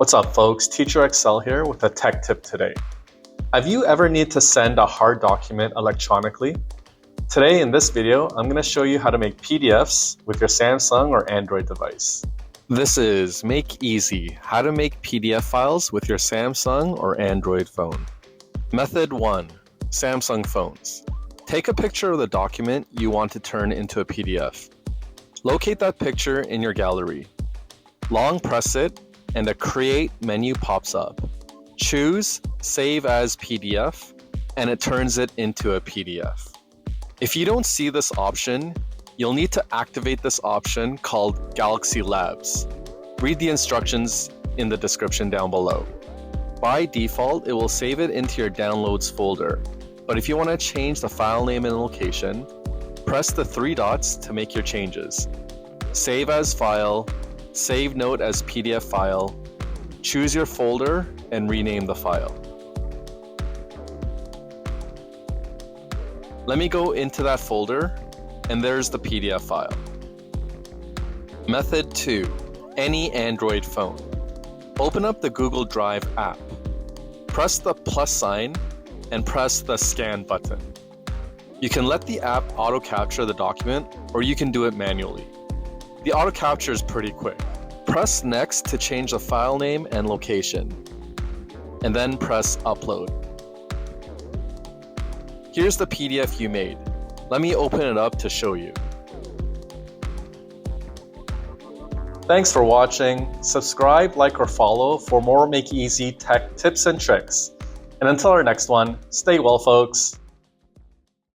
What's up, folks? Teacher Excel here with a tech tip today. Have you ever need to send a hard document electronically? Today in this video, I'm going to show you how to make PDFs with your Samsung or Android device. This is Make Easy, how to make PDF files with your Samsung or Android phone. Method 1. Samsung phones. Take a picture of the document you want to turn into a PDF. Locate that picture in your gallery. Long press it and a Create menu pops up. Choose Save as PDF and it turns it into a PDF. If you don't see this option, you'll need to activate this option called Galaxy Labs. Read the instructions in the description down below. By default, it will save it into your Downloads folder. But if you want to change the file name and location, press the three dots to make your changes. Save as file, save note as PDF file, choose your folder, and rename the file. Let me go into that folder, and there's the PDF file. Method 2. Any Android phone. Open up the Google Drive app. Press the plus sign and press the scan button. You can let the app auto-capture the document, or you can do it manually. The auto capture is pretty quick. Press next to change the file name and location, and then press upload. Here's the PDF you made. Let me open it up to show you. Thanks for watching. Subscribe, like, or follow for more Make Easy tech tips and tricks. And until our next one, stay well, folks.